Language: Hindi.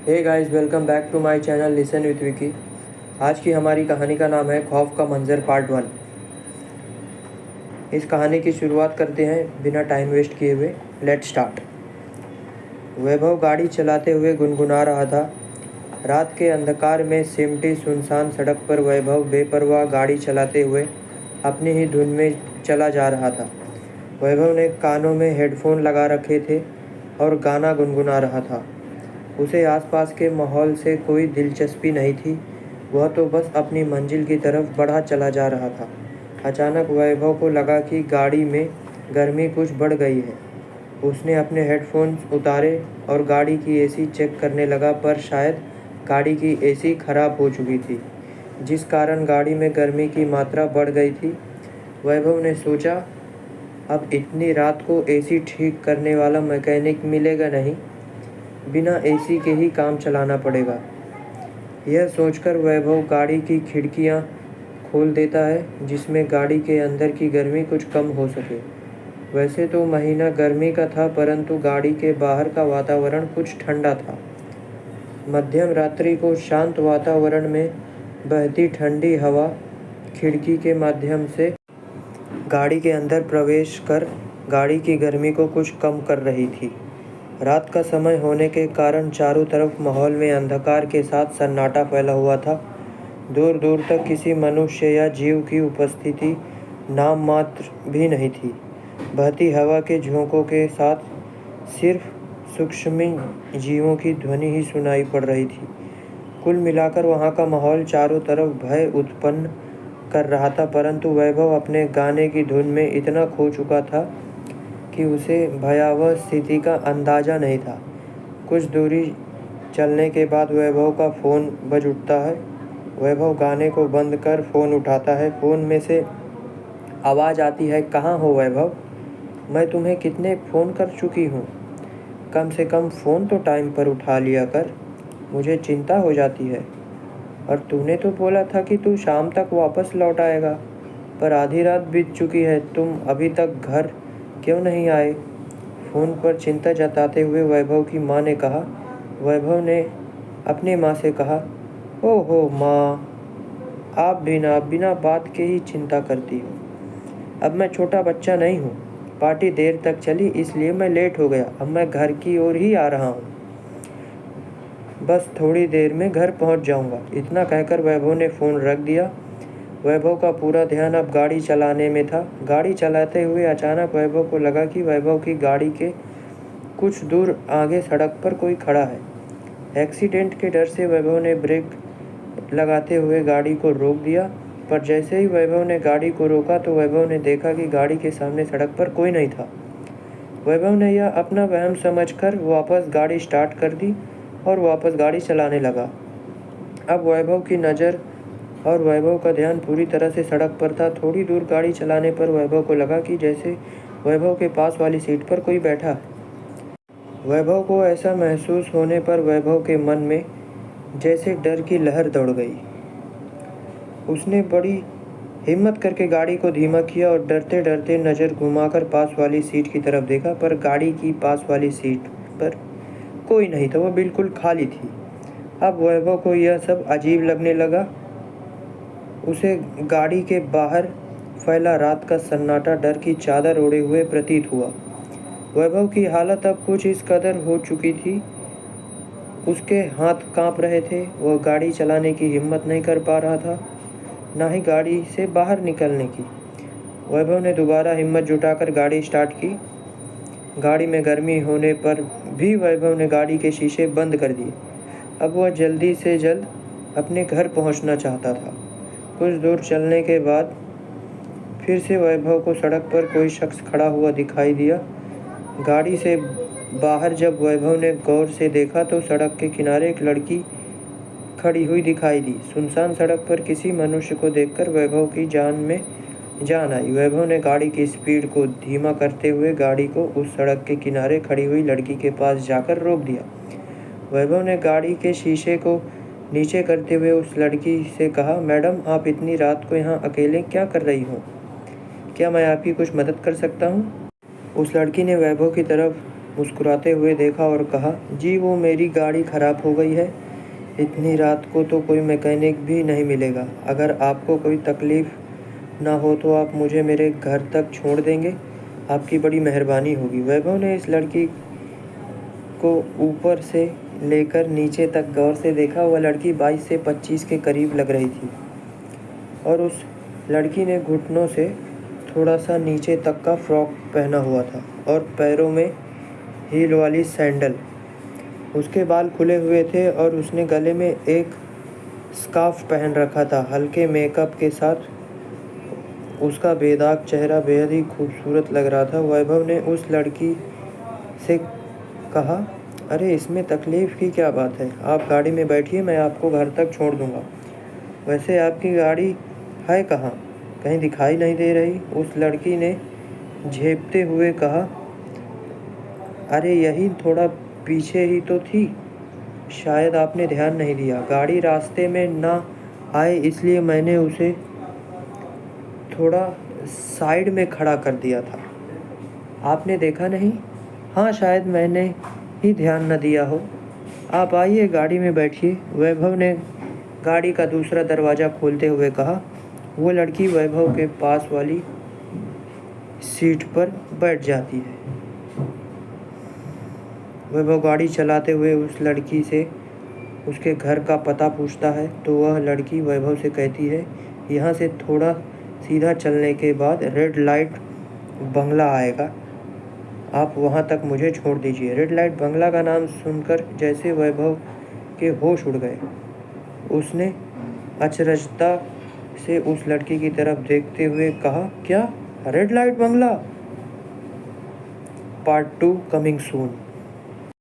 Hey guys, welcome back to my channel listen with Vicky. आज की हमारी कहानी का नाम है खौफ का मंजर पार्ट 1। इस कहानी की शुरुआत करते हैं बिना टाइम वेस्ट किए हुए। Let's start. वैभव गाड़ी चलाते हुए गुनगुना रहा था। रात के अंधकार में सिमटी सुनसान सड़क पर वैभव बेपरवाह गाड़ी चलाते हुए अपनी ही धुन में चला जा रहा था। वैभव ने कानों में हेडफोन लगा रखे थे और गाना गुनगुना रहा था। उसे आसपास के माहौल से कोई दिलचस्पी नहीं थी। वह तो बस अपनी मंजिल की तरफ बढ़ा चला जा रहा था। अचानक वैभव को लगा कि गाड़ी में गर्मी कुछ बढ़ गई है। उसने अपने हेडफोन्स उतारे और गाड़ी की एसी चेक करने लगा, पर शायद गाड़ी की एसी खराब हो चुकी थी, जिस कारण गाड़ी में गर्मी की मात्रा बढ़ गई थी। वैभव ने सोचा, अब इतनी रात को एसी ठीक करने वाला मैकेनिक मिलेगा नहीं, बिना एसी के ही काम चलाना पड़ेगा। यह सोचकर वैभव गाड़ी की खिड़कियां खोल देता है, जिसमें गाड़ी के अंदर की गर्मी कुछ कम हो सके। वैसे तो महीना गर्मी का था, परंतु गाड़ी के बाहर का वातावरण कुछ ठंडा था। मध्यम रात्रि को शांत वातावरण में बहती ठंडी हवा खिड़की के माध्यम से गाड़ी के अंदर प्रवेश कर गाड़ी की गर्मी को कुछ कम कर रही थी। रात का समय होने के कारण चारों तरफ माहौल में अंधकार के साथ सन्नाटा फैला हुआ था। दूर दूर तक किसी मनुष्य या जीव की उपस्थिति नाम मात्र भी नहीं थी। बहती हवा के झोंकों के साथ सिर्फ सूक्ष्म जीवों की ध्वनि ही सुनाई पड़ रही थी। कुल मिलाकर वहाँ का माहौल चारों तरफ भय उत्पन्न कर रहा था, परंतु वैभव अपने गाने की धुन में इतना खो चुका था कि उसे भयावह स्थिति का अंदाज़ा नहीं था। कुछ दूरी चलने के बाद वैभव का फ़ोन बज उठता है। वैभव गाने को बंद कर फ़ोन उठाता है। फ़ोन में से आवाज़ आती है, कहाँ हो वैभव? मैं तुम्हें कितने फ़ोन कर चुकी हूँ। कम से कम फ़ोन तो टाइम पर उठा लिया कर, मुझे चिंता हो जाती है। और तूने तो बोला था कि तू शाम तक वापस लौट आएगा, पर आधी रात बीत चुकी है, तुम अभी तक घर क्यों नहीं आए? फ़ोन पर चिंता जताते हुए वैभव की माँ ने कहा। वैभव ने अपनी माँ से कहा, ओहो माँ, आप बिना बिना बात के ही चिंता करती हो। अब मैं छोटा बच्चा नहीं हूँ। पार्टी देर तक चली, इसलिए मैं लेट हो गया। अब मैं घर की ओर ही आ रहा हूँ, बस थोड़ी देर में घर पहुँच जाऊँगा। इतना कहकर वैभव ने फ़ोन रख दिया। वैभव का पूरा ध्यान अब गाड़ी चलाने में था। गाड़ी चलाते हुए अचानक वैभव को लगा कि वैभव की गाड़ी के कुछ दूर आगे सड़क पर कोई खड़ा है। एक्सीडेंट के डर से वैभव ने ब्रेक लगाते हुए गाड़ी को रोक दिया, पर जैसे ही वैभव ने गाड़ी को रोका तो वैभव ने देखा कि गाड़ी के सामने सड़क पर कोई नहीं था। वैभव ने यह अपना वहम समझकर वापस गाड़ी स्टार्ट कर दी और वापस गाड़ी चलाने लगा। अब वैभव की नज़र और वैभव का ध्यान पूरी तरह से सड़क पर था। थोड़ी दूर गाड़ी चलाने पर वैभव को लगा कि जैसे वैभव के पास वाली सीट पर कोई बैठा है। वैभव को ऐसा महसूस होने पर वैभव के मन में जैसे डर की लहर दौड़ गई। उसने बड़ी हिम्मत करके गाड़ी को धीमा किया और डरते डरते नज़र घुमाकर पास वाली सीट की तरफ देखा, पर गाड़ी की पास वाली सीट पर कोई नहीं था, वह बिल्कुल खाली थी। अब वैभव को यह सब अजीब लगने लगा। उसे गाड़ी के बाहर फैला रात का सन्नाटा डर की चादर ओढ़े हुए प्रतीत हुआ। वैभव की हालत अब कुछ इस कदर हो चुकी थी, उसके हाथ कांप रहे थे। वह गाड़ी चलाने की हिम्मत नहीं कर पा रहा था, ना ही गाड़ी से बाहर निकलने की। वैभव ने दोबारा हिम्मत जुटाकर गाड़ी स्टार्ट की। गाड़ी में गर्मी होने पर भी वैभव ने गाड़ी के शीशे बंद कर दिए। अब वह जल्दी से जल्द अपने घर पहुंचना चाहता था। कुछ दूर चलने के बाद फिर से वैभव को सड़क पर कोई शख्स खड़ा हुआ दिखाई दिया। गाड़ी से बाहर जब वैभव ने गौर से देखा तो सड़क के किनारे एक लड़की खड़ी हुई दिखाई दी। सुनसान सड़क पर किसी मनुष्य को देखकर वैभव की जान में जान आई। वैभव ने गाड़ी की स्पीड को धीमा करते हुए गाड़ी को उस सड़क के किनारे खड़ी हुई लड़की के पास जाकर रोक दिया। वैभव ने गाड़ी के शीशे को नीचे करते हुए उस लड़की से कहा, मैडम, आप इतनी रात को यहाँ अकेले क्या कर रही हो? क्या मैं आपकी कुछ मदद कर सकता हूँ? उस लड़की ने वैभव की तरफ मुस्कुराते हुए देखा और कहा, जी वो मेरी गाड़ी ख़राब हो गई है। इतनी रात को तो कोई मैकेनिक भी नहीं मिलेगा। अगर आपको कोई तकलीफ़ ना हो तो आप मुझे मेरे घर तक छोड़ देंगे? आपकी बड़ी मेहरबानी होगी। वैभव ने इस लड़की को ऊपर से लेकर नीचे तक गौर से देखा। वह लड़की 22 से 25 के करीब लग रही थी और उस लड़की ने घुटनों से थोड़ा सा नीचे तक का फ्रॉक पहना हुआ था और पैरों में हील वाली सैंडल। उसके बाल खुले हुए थे और उसने गले में एक स्कार्फ पहन रखा था। हल्के मेकअप के साथ उसका बेदाग चेहरा बेहद ही खूबसूरत लग रहा था। वैभव ने उस लड़की से कहा, अरे इसमें तकलीफ़ की क्या बात है? आप गाड़ी में बैठिए, मैं आपको घर तक छोड़ दूँगा। वैसे आपकी गाड़ी है कहाँ? कहीं दिखाई नहीं दे रही। उस लड़की ने झेपते हुए कहा, अरे यही थोड़ा पीछे ही तो थी। शायद आपने ध्यान नहीं दिया। गाड़ी रास्ते में ना आए इसलिए मैंने उसे थोड़ा साइड में खड़ा कर दिया था। आपने देखा नहीं? हाँ, शायद मैंने ही ध्यान न दिया हो। आप आइए, गाड़ी में बैठिए। वैभव ने गाड़ी का दूसरा दरवाज़ा खोलते हुए कहा। वो लड़की वैभव के पास वाली सीट पर बैठ जाती है। वैभव गाड़ी चलाते हुए उस लड़की से उसके घर का पता पूछता है तो वह लड़की वैभव से कहती है, यहाँ से थोड़ा सीधा चलने के बाद रेड लाइट बंगला आएगा, आप वहाँ तक मुझे छोड़ दीजिए। रेड लाइट बंगला का नाम सुनकर जैसे वैभव के होश उड़ गए। उसने अचरजता से उस लड़की की तरफ देखते हुए कहा, क्या रेड लाइट बंगला? पार्ट 2 कमिंग सून।